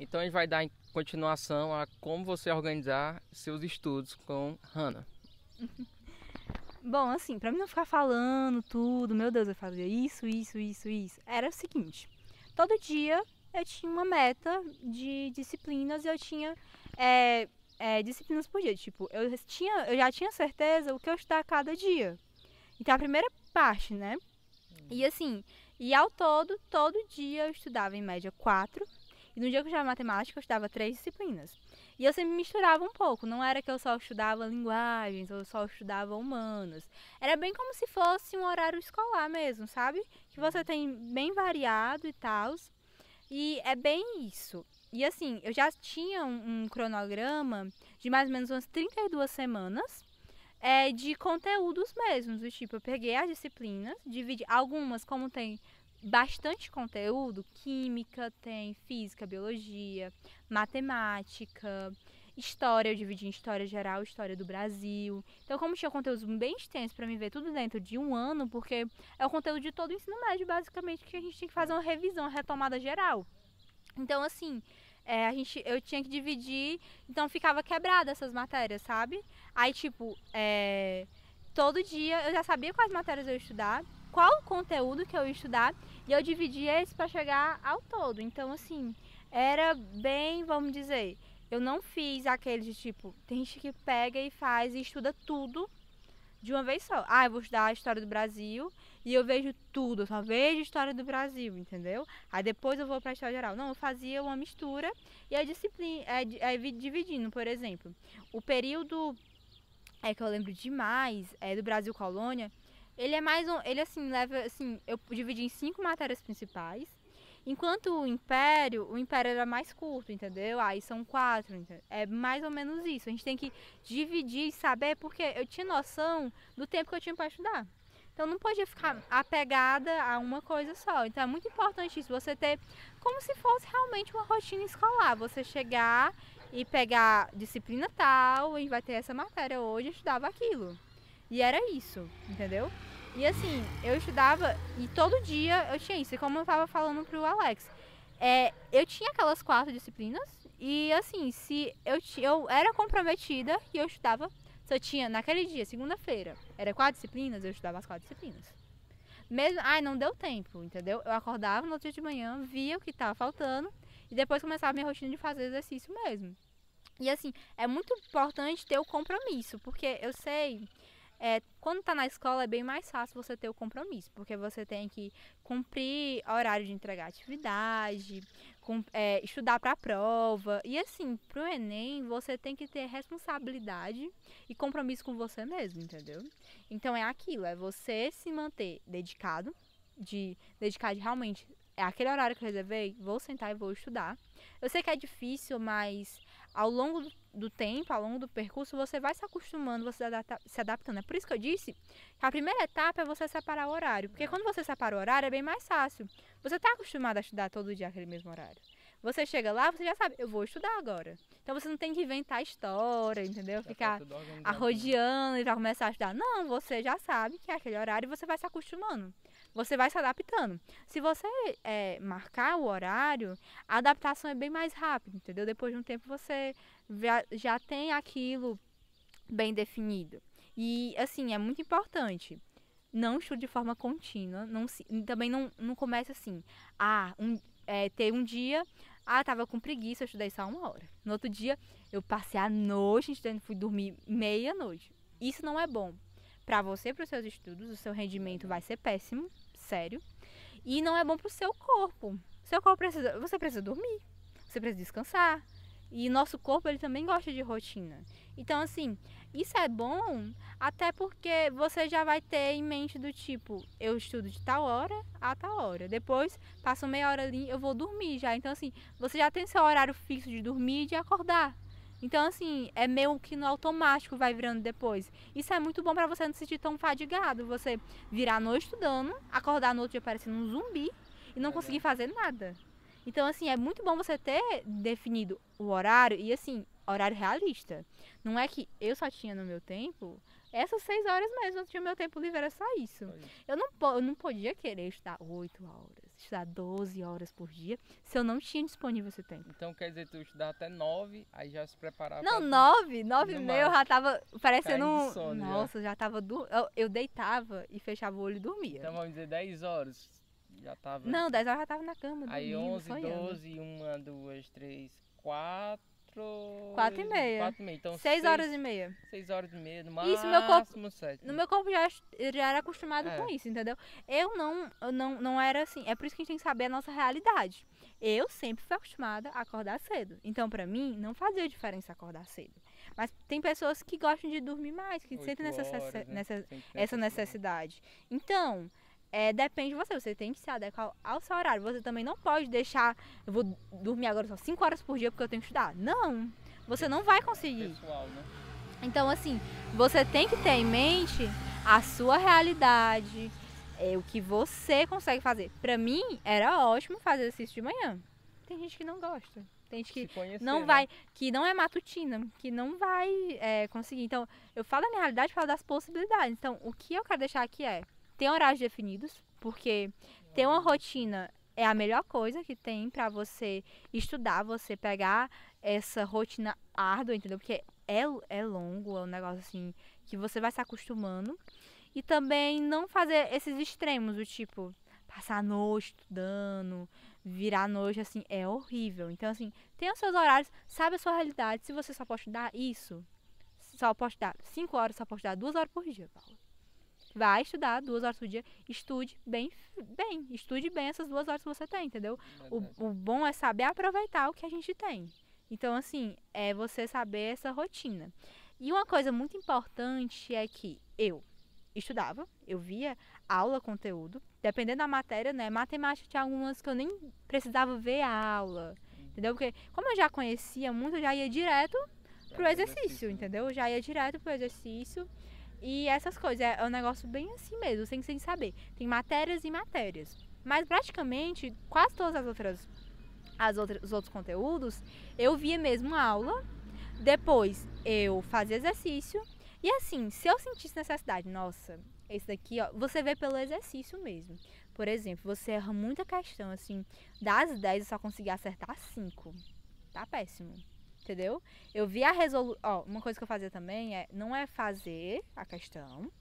Então a gente vai dar em continuação a como você organizar seus estudos com Hannah. Bom, assim, pra mim não ficar falando tudo, meu Deus, eu fazia isso, era o seguinte, todo dia eu tinha uma meta de disciplinas e eu tinha disciplinas por dia, tipo, eu já tinha certeza o que eu estudar cada dia. Então a primeira parte, né? E assim, e ao todo dia eu estudava em média 4. E no dia que eu estudava matemática, eu estudava 3 disciplinas. E eu sempre misturava um pouco. Não era que eu só estudava linguagens, ou eu só estudava humanas. Era bem como se fosse um horário escolar mesmo, sabe? Que você tem bem variado e tal. E é bem isso. E assim, eu já tinha um cronograma de mais ou menos umas 32 semanas de conteúdos mesmos. Do tipo, eu peguei as disciplinas, dividi algumas, como tem bastante conteúdo, química, tem física, biologia, matemática, história, eu dividi em história geral, história do Brasil. Então, como tinha conteúdos bem extensos para me ver tudo dentro de um ano, porque é o conteúdo de todo o ensino médio, basicamente, que a gente tem que fazer uma revisão, uma retomada geral. Então, assim, eu tinha que dividir, então ficava quebrada essas matérias, sabe? Aí, tipo, todo dia eu já sabia quais matérias eu ia estudar, qual o conteúdo que eu ia estudar, e eu dividia esse para chegar ao todo. Então, assim, era bem, vamos dizer, eu não fiz aquele de tipo, tem gente que pega e faz e estuda tudo de uma vez só. Ah, eu vou estudar a história do Brasil e eu vejo tudo, eu só vejo história do Brasil, entendeu? Aí depois eu vou pra história geral. Não, eu fazia uma mistura e a disciplina, dividindo, por exemplo. O período que eu lembro demais do Brasil Colônia, ele é mais um, ele assim, leva assim, eu dividi em 5 matérias principais. Enquanto o Império era mais curto, entendeu? Aí são 4, entendeu? É mais ou menos isso. A gente tem que dividir e saber, porque eu tinha noção do tempo que eu tinha para estudar. Então não podia ficar apegada a uma coisa só. Então é muito importante isso, você ter como se fosse realmente uma rotina escolar. Você chegar e pegar disciplina tal, e vai ter essa matéria hoje, eu estudava aquilo. E era isso, entendeu? E assim, eu estudava e todo dia eu tinha isso. E como eu tava falando pro Alex, eu tinha aquelas 4 disciplinas e assim, se eu era comprometida e eu estudava, se eu tinha naquele dia, segunda-feira, era 4 disciplinas, eu estudava as 4 disciplinas. Mesmo, não deu tempo, entendeu? Eu acordava no outro dia de manhã, via o que tava faltando e depois começava a minha rotina de fazer exercício mesmo. E assim, é muito importante ter o compromisso, porque eu sei quando tá na escola é bem mais fácil você ter o compromisso, porque você tem que cumprir horário de entregar atividade, estudar para a prova. E assim, pro Enem, você tem que ter responsabilidade e compromisso com você mesmo, entendeu? Então é aquilo, é você se manter dedicado, de dedicar de realmente. É aquele horário que eu reservei, vou sentar e vou estudar. Eu sei que é difícil, mas ao longo do tempo, ao longo do percurso, você vai se acostumando, você se adaptando. É por isso que eu disse que a primeira etapa é você separar o horário. Porque quando você separa o horário, é bem mais fácil. Você está acostumado a estudar todo dia aquele mesmo horário. Você chega lá, você já sabe, eu vou estudar agora. Então você não tem que inventar história, entendeu? Ficar arrodeando e já começar a estudar. Não, você já sabe que é aquele horário e você vai se acostumando. Você vai se adaptando. Se você marcar o horário, a adaptação é bem mais rápida, entendeu? Depois de um tempo você já tem aquilo bem definido. E, assim, é muito importante. Não estude de forma contínua. Também não comece assim. Ter um dia, tava com preguiça, eu estudei só 1 hora. No outro dia, eu passei a noite estudando, fui dormir meia-noite. Isso não é bom para você, para os seus estudos, o seu rendimento vai ser péssimo, sério. E não é bom para o seu corpo. Você precisa dormir, você precisa descansar. E nosso corpo, ele também gosta de rotina. Então, assim, isso é bom até porque você já vai ter em mente do tipo, eu estudo de tal hora a tal hora. Depois, passo meia hora ali, eu vou dormir já. Então, assim, você já tem seu horário fixo de dormir e de acordar. Então, assim, é meio que no automático vai virando depois. Isso é muito bom pra você não se sentir tão fadigado. Você virar a noite estudando, acordar no outro dia parecendo um zumbi e não conseguir fazer nada. Então, assim, é muito bom você ter definido o horário e, assim, horário realista. Não é que eu só tinha no meu tempo essas 6 horas mesmo, eu tinha meu tempo livre, era só isso. Eu não podia querer estudar 8 horas, estudar 12 horas por dia se eu não tinha disponível esse tempo. Então quer dizer, tu estudar até 9, aí já se preparar Não, pra 9 e meia eu já tava parecendo caindo de sono já. Nossa, já tava... Eu deitava e fechava o olho e dormia. Então vamos dizer 10 horas. Já tava. Não, 10 horas eu já tava na cama, Aí dormindo, 11, sonhando. 12, 1, 2, 3, 4. 4 e meia. 4 e meia. Então 6 horas e meia. 6 horas e meia, no máximo Isso, meu corpo... 7. No meu corpo já era acostumado É. com isso, entendeu? Eu não era assim. É por isso que a gente tem que saber a nossa realidade. Eu sempre fui acostumada a acordar cedo. Então, pra mim, não fazia diferença acordar cedo. Mas tem pessoas que gostam de dormir mais, que 8 sentem horas, né? essa necessidade. Então, depende de você. Você tem que se adequar ao seu horário. Você também não pode deixar... Eu vou dormir agora só 5 horas por dia porque eu tenho que estudar. Não! Você não vai conseguir. Pessoal, né? Então, assim, você tem que ter em mente a sua realidade, o que você consegue fazer. Pra mim, era ótimo fazer exercício de manhã. Tem gente que não gosta. Tem gente que Se conhecer, não né? vai, que não é matutina, que não vai conseguir. Então, eu falo da minha realidade, falo das possibilidades. Então, o que eu quero deixar aqui ter horários definidos, porque ter uma rotina é a melhor coisa que tem pra você estudar, você pegar essa rotina árdua, entendeu? Porque é longo, é um negócio assim que você vai se acostumando. E também não fazer esses extremos, do tipo, passar a noite estudando, virar a noite, assim, é horrível. Então, assim, tenha os seus horários, sabe a sua realidade. Se você só pode estudar isso, só pode estudar 5 horas, só pode estudar 2 horas por dia, Paula. Vai estudar 2 horas por dia, estude bem, estude bem essas 2 horas que você tem, entendeu? O bom é saber aproveitar o que a gente tem. Então, assim, é você saber essa rotina. E uma coisa muito importante é que eu estudava, eu via aula, conteúdo, dependendo da matéria, né? Matemática tinha algumas que eu nem precisava ver a aula, entendeu? Porque como eu já conhecia muito, eu já ia direto pro exercício, entendeu? Eu já ia direto pro exercício. E essas coisas, é um negócio bem assim mesmo, você tem que saber. Tem matérias e matérias. Mas praticamente, quase todas os outros conteúdos, eu via mesmo aula, depois eu fazia exercício. E assim, se eu sentisse necessidade, nossa, esse daqui, ó, você vê pelo exercício mesmo. Por exemplo, você erra muita questão, assim, das 10 eu só consegui acertar 5. Tá péssimo. Entendeu? Eu vi a resolução. Uma coisa que eu fazia também não é fazer a questão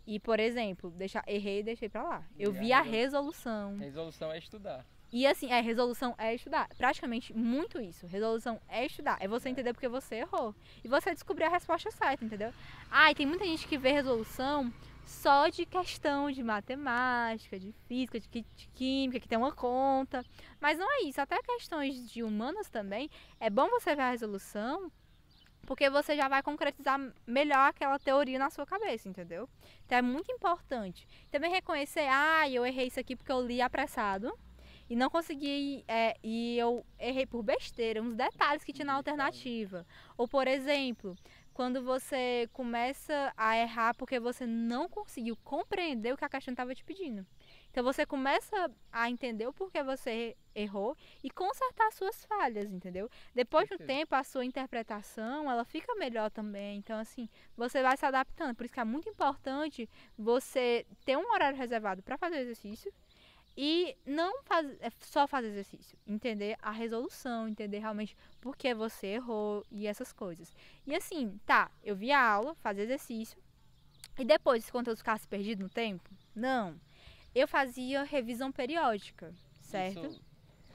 e, por exemplo, errei e deixei pra lá. Eu vi a resolução. Resolução é estudar. E assim, resolução é estudar. Praticamente muito isso. Resolução é estudar. É você entender porque você errou. E você descobrir a resposta certa, entendeu? E tem muita gente que vê resolução só de questão de matemática, de física, de química, que tem uma conta. Mas não é isso. Até questões de humanas também. É bom você ver a resolução, porque você já vai concretizar melhor aquela teoria na sua cabeça, entendeu? Então é muito importante. Também reconhecer, eu errei isso aqui porque eu li apressado. E não consegui, e eu errei por besteira, uns detalhes que tinha na alternativa. Ou, por exemplo, quando você começa a errar porque você não conseguiu compreender o que a questão estava te pedindo. Então, você começa a entender o porquê você errou e consertar as suas falhas, entendeu? Depois de um tempo, a sua interpretação, ela fica melhor também. Então, assim, você vai se adaptando. Por isso que é muito importante você ter um horário reservado para fazer exercício. E não só fazer exercício, entender a resolução, entender realmente por que você errou e essas coisas. E assim, eu via a aula, fazia exercício, e depois esse conteúdo ficasse perdido no tempo? Não. Eu fazia revisão periódica, certo? Isso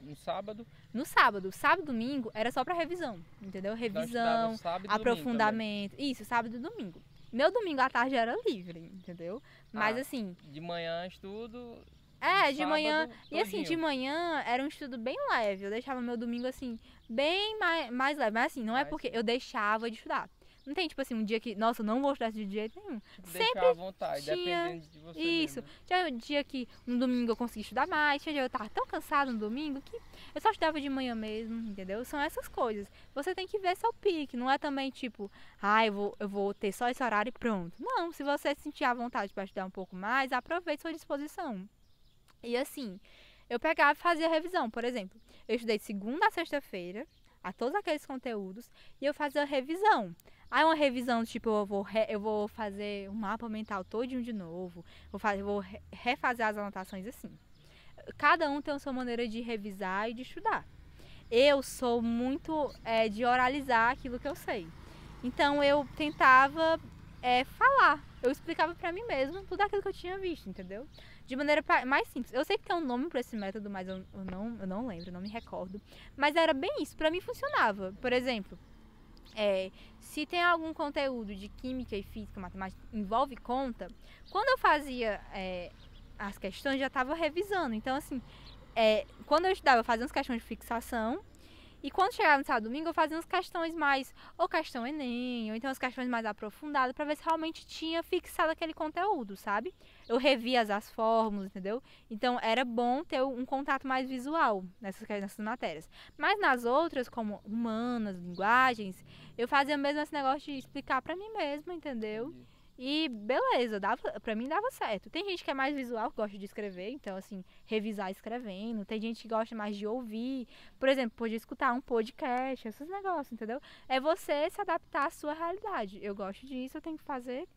no sábado? No sábado. Sábado e domingo era só pra revisão, entendeu? Revisão, aprofundamento. Isso, sábado e domingo. Meu domingo à tarde era livre, entendeu? Mas assim... De manhã estudo... de manhã. E assim, de manhã era um estudo bem leve. Eu deixava meu domingo, assim, bem mais leve. Mas assim, não é porque eu deixava de estudar. Não tem, tipo assim, um dia que, nossa, eu não vou estudar de jeito nenhum. Sempre à vontade, dependendo de você isso. mesmo. Tinha um dia que no domingo eu consegui estudar mais. Tinha dia que eu tava tão cansada no domingo que eu só estudava de manhã mesmo, entendeu? São essas coisas. Você tem que ver seu pique. Não é também tipo, eu vou ter só esse horário e pronto. Não, se você sentir a vontade para estudar um pouco mais, aproveite sua disposição. E assim, eu pegava e fazia revisão. Por exemplo, eu estudei de segunda a sexta-feira a todos aqueles conteúdos e eu fazia revisão. Uma revisão, tipo, eu vou fazer um mapa mental todinho de novo, vou refazer as anotações assim. cada um tem a sua maneira de revisar e de estudar. Eu sou muito de oralizar aquilo que eu sei. Então eu tentava falar. Eu explicava pra mim mesma tudo aquilo que eu tinha visto, entendeu? De maneira mais simples. Eu sei que tem um nome pra esse método, mas eu não lembro, não me recordo. Mas era bem isso, pra mim funcionava. Por exemplo, se tem algum conteúdo de química e física, matemática, envolve conta, quando eu fazia as questões, já estava revisando. Então, assim, quando eu estudava, eu fazia umas questões de fixação. E quando chegava no sábado e domingo, eu fazia umas questões mais, ou questão Enem, ou então as questões mais aprofundadas, para ver se realmente tinha fixado aquele conteúdo, sabe? Eu revia as fórmulas, entendeu? Então era bom ter um contato mais visual nessas matérias. Mas nas outras, como humanas, linguagens, eu fazia mesmo esse negócio de explicar para mim mesma, entendeu? E beleza, pra mim dava certo. Tem gente que é mais visual, que gosta de escrever, então assim, revisar escrevendo. Tem gente que gosta mais de ouvir, por exemplo, pode escutar um podcast, esses negócios, entendeu? É você se adaptar à sua realidade. Eu gosto disso, eu tenho que fazer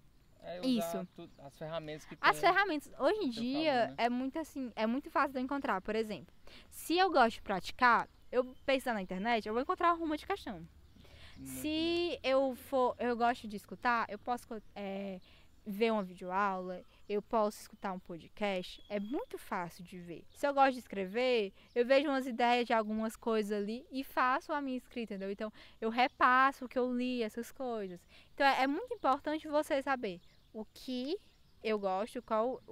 isso. As ferramentas que As ferramentas, hoje em seu dia, favor, né? é muito assim, é muito fácil de eu encontrar. Por exemplo, se eu gosto de praticar, eu pesquisar na internet, eu vou encontrar uma de questão. Se eu gosto de escutar, eu posso ver uma videoaula, eu posso escutar um podcast, é muito fácil de ver. Se eu gosto de escrever, eu vejo umas ideias de algumas coisas ali e faço a minha escrita, entendeu? Então, eu repasso o que eu li, essas coisas. Então, é muito importante você saber o que eu gosto,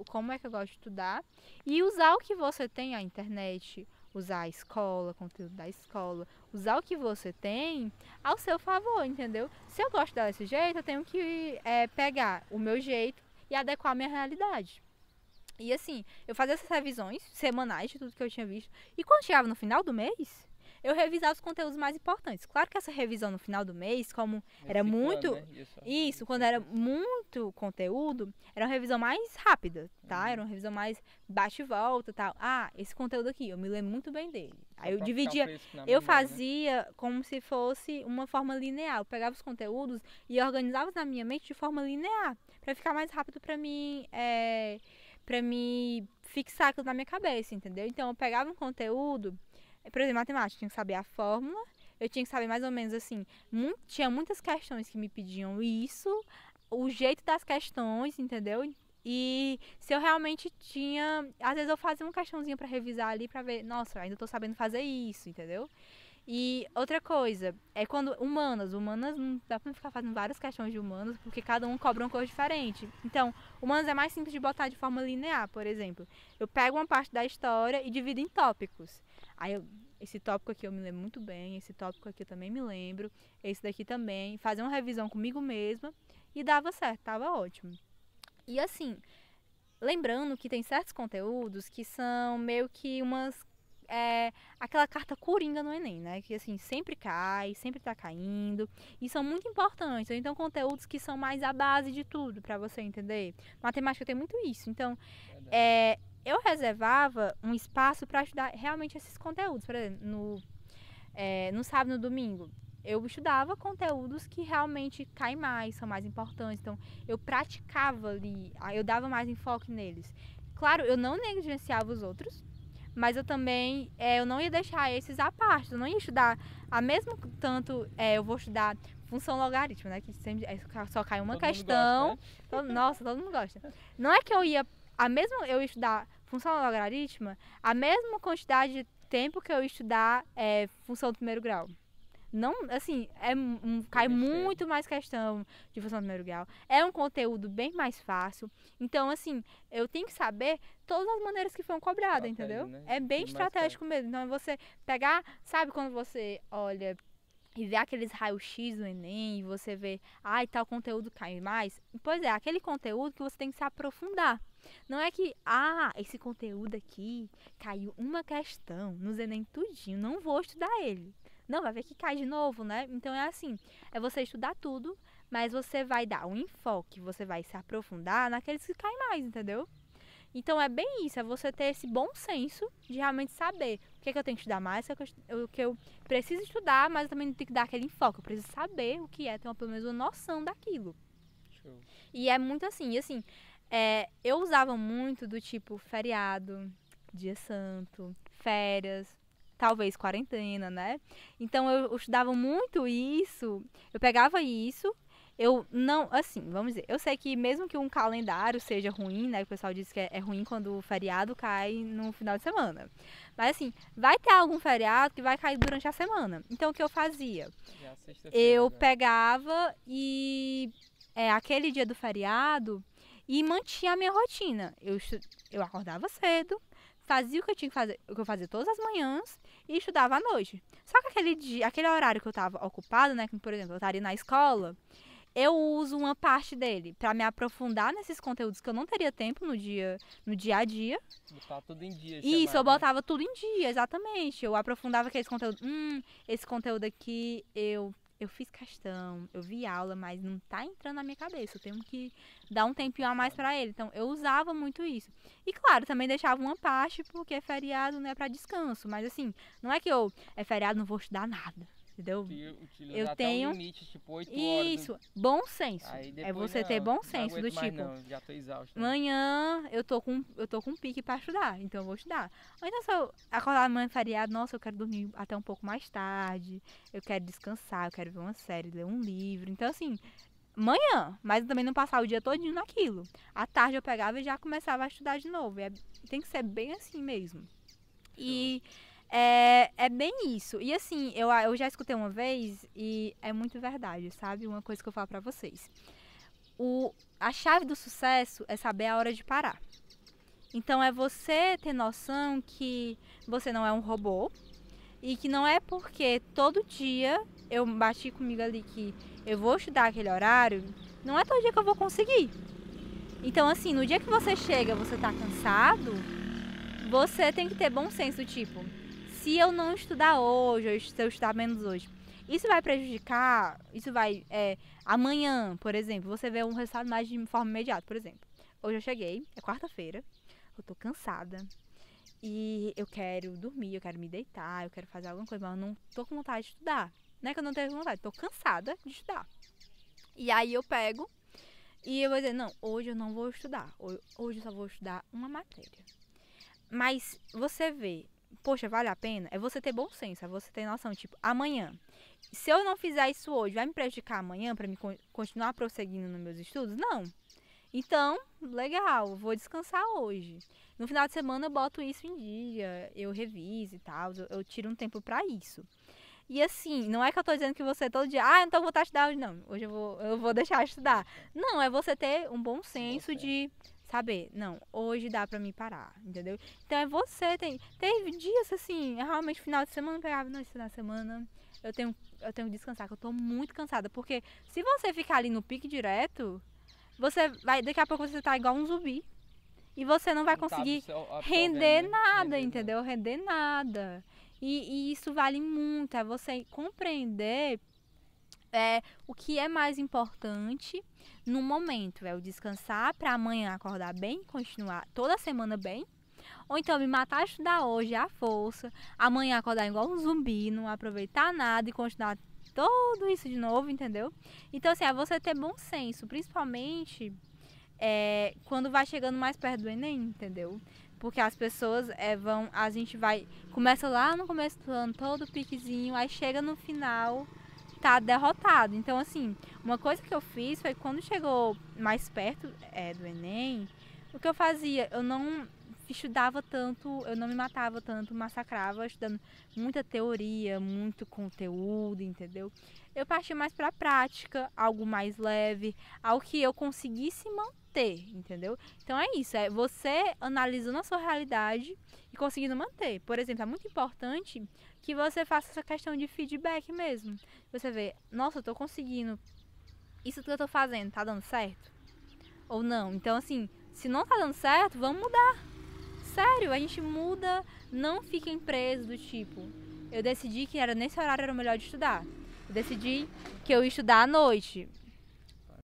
como é que eu gosto de estudar e usar o que você tem, a internet, usar a escola, conteúdo da escola, usar o que você tem ao seu favor, entendeu? Se eu gosto desse jeito, eu tenho que pegar o meu jeito e adequar a minha realidade. E assim, eu fazia essas revisões semanais de tudo que eu tinha visto. E quando chegava no final do mês, eu revisava os conteúdos mais importantes. Claro que essa revisão no final do mês, como era muito... Né? Isso, quando era muito conteúdo, era uma revisão mais rápida, tá? Era uma revisão mais bate e volta, tal. Ah, esse conteúdo aqui, eu me lembro muito bem dele. Aí eu dividia, eu fazia como se fosse uma forma linear. Eu pegava os conteúdos e organizava na minha mente de forma linear, para ficar mais rápido para mim, para me fixar aquilo na minha cabeça, entendeu? Então eu pegava um conteúdo, por exemplo, matemática, eu tinha que saber a fórmula, eu tinha que saber mais ou menos assim, tinha muitas questões que me pediam isso, o jeito das questões, entendeu? E se eu realmente tinha, às vezes eu fazia uma questãozinha pra revisar ali, pra ver, nossa, ainda tô sabendo fazer isso, entendeu? E outra coisa, é quando humanas não dá pra ficar fazendo várias questões de humanas, porque cada um cobra uma coisa diferente. Então, humanas é mais simples de botar de forma linear, por exemplo. Eu pego uma parte da história e divido em tópicos. Aí esse tópico aqui eu me lembro muito bem, esse tópico aqui eu também me lembro, esse daqui também, fazer uma revisão comigo mesma e dava certo, tava ótimo. E assim, lembrando que tem certos conteúdos que são meio que aquela carta coringa no Enem, né? Que assim, sempre cai, sempre tá caindo. E são muito importantes. Então, conteúdos que são mais a base de tudo, pra você entender. Matemática tem muito isso. Então, eu reservava um espaço para estudar realmente esses conteúdos. Por exemplo, no sábado e no domingo, eu estudava conteúdos que realmente caem mais, são mais importantes. Então, eu praticava ali, eu dava mais enfoque neles. Claro, eu não negligenciava os outros, mas eu também, eu não ia deixar esses à parte. Eu não ia estudar, a mesmo tanto, eu vou estudar função logarítmica, né? Que sempre só cai uma questão. Gosta, né? Nossa, todo mundo gosta. Não é que eu ia eu estudar função logarítmica, a mesma quantidade de tempo que eu estudar função do primeiro grau. Não, assim, cai muito mais questão de função do primeiro grau. É um conteúdo bem mais fácil. Então, assim, eu tenho que saber todas as maneiras que foram cobradas, entendeu? Né? É bem estratégico mesmo. Então, você pegar, sabe quando você olha e vê aqueles raios-x do Enem e você vê, tal conteúdo cai mais? Pois é, aquele conteúdo que você tem que se aprofundar. Não é que, esse conteúdo aqui caiu uma questão no Enem tudinho, não vou estudar ele. Não, vai ver que cai de novo, né? Então é assim, é você estudar tudo, mas você vai dar um enfoque, você vai se aprofundar naqueles que caem mais, entendeu? Então é bem isso, é você ter esse bom senso de realmente saber o que é que eu tenho que estudar mais, o que eu preciso estudar, mas eu também tenho que dar aquele enfoque, eu preciso saber o que é, ter pelo menos uma noção daquilo. Show. E é muito assim, eu usava muito do tipo feriado, dia santo, férias, talvez quarentena, né? Então eu estudava muito isso, eu pegava isso, eu não, assim, vamos dizer, eu sei que mesmo que um calendário seja ruim, né? O pessoal diz que é ruim quando o feriado cai no final de semana. Mas assim, vai ter algum feriado que vai cair durante a semana. Então o que eu fazia? Já sexta-feira, Eu né? pegava e aquele dia do feriado e mantinha a minha rotina. Eu acordava cedo, fazia o que eu tinha que fazer, o que eu fazia todas as manhãs e estudava à noite. Só que aquele dia, aquele horário que eu estava ocupada, né, como por exemplo, eu estaria na escola, eu uso uma parte dele para me aprofundar nesses conteúdos que eu não teria tempo no dia a dia. Botar tudo em dia, Isso, eu né? botava tudo em dia, exatamente. Eu aprofundava aqueles conteúdos. Esse conteúdo aqui eu fiz questão, eu vi aula, mas não tá entrando na minha cabeça. Eu tenho que dar um tempinho a mais pra ele. Então, eu usava muito isso. E claro, também deixava uma parte, porque feriado não é pra descanso. Mas assim, não é que é feriado, não vou estudar nada. Entendeu? Utilizar Eu até tenho o limite, tipo 8 horas. isso, bom senso. Aí É depois, você ter não, bom não senso do aguento mais tipo, não, já tô exausto. amanhã eu tô com pique pra estudar, então eu vou estudar. Ou então se eu acordar amanhã feriado, nossa, eu quero dormir até um pouco mais tarde, eu quero descansar, eu quero ver uma série, ler um livro. Então assim, amanhã, mas eu também não passar o dia todinho naquilo. À tarde eu pegava e já começava a estudar de novo. Tem que ser bem assim mesmo. E é bem isso. E assim, eu já escutei uma vez e é muito verdade, sabe? Uma coisa que eu falo pra vocês. A chave do sucesso é saber a hora de parar. Então é você ter noção que você não é um robô e que não é porque todo dia eu bati comigo ali que eu vou estudar aquele horário, não é todo dia que eu vou conseguir. Então assim, no dia que você chega, você tá cansado, você tem que ter bom senso, tipo, se eu não estudar hoje, ou se eu estudar menos hoje, isso vai prejudicar, isso vai, amanhã, por exemplo, você vê um resultado mais de forma imediata, por exemplo. Hoje eu cheguei, é quarta-feira, eu tô cansada e eu quero dormir, eu quero me deitar, eu quero fazer alguma coisa, mas eu não tô com vontade de estudar. Não é que eu não tenho vontade, tô cansada de estudar. E aí eu pego e eu vou dizer, não, hoje eu não vou estudar, hoje eu só vou estudar uma matéria. Mas você vê, poxa, vale a pena? É você ter bom senso, é você ter noção, tipo, amanhã, se eu não fizer isso hoje, vai me prejudicar amanhã para me continuar prosseguindo nos meus estudos? Não. Então, legal, vou descansar hoje. No final de semana eu boto isso em dia, eu reviso e tal, eu tiro um tempo para isso. E assim, não é que eu tô dizendo que você todo dia, então eu vou estar estudando hoje, não. Hoje eu vou deixar de estudar. Não, é você ter um bom senso de saber, não, hoje dá pra me parar, entendeu? Então é você, teve dias assim, realmente final de semana eu pegava, não, esse final de semana eu tenho que descansar, que eu tô muito cansada, porque se você ficar ali no pique direto, você vai, daqui a pouco você tá igual um zumbi e você não vai conseguir render nada, entendeu? Render nada. E isso vale muito, é você compreender o que é mais importante no momento. É o descansar para amanhã acordar bem, continuar toda a semana bem. Ou então me matar a estudar hoje à força, amanhã acordar igual um zumbi, não aproveitar nada e continuar tudo isso de novo, entendeu? Então assim, é você ter bom senso, principalmente quando vai chegando mais perto do Enem, entendeu? Porque as pessoas a gente começa lá no começo do ano, todo piquezinho, aí chega no final, tá derrotado. Então, assim, uma coisa que eu fiz foi quando chegou mais perto do Enem, o que eu fazia? Eu não estudava tanto, eu não me matava tanto, massacrava estudando muita teoria, muito conteúdo, entendeu? Eu partia mais pra prática, algo mais leve, algo que eu conseguisse manter, entendeu? Então é isso, é você analisando a sua realidade e conseguindo manter. Por exemplo, é muito importante que você faça essa questão de feedback mesmo. Você vê, nossa, eu tô conseguindo, isso que eu tô fazendo, tá dando certo? Ou não? Então assim, se não tá dando certo, vamos mudar. Sério, a gente muda, não fiquem presos do tipo, eu decidi que nesse horário era o melhor de estudar. Eu decidi que eu ia estudar à noite.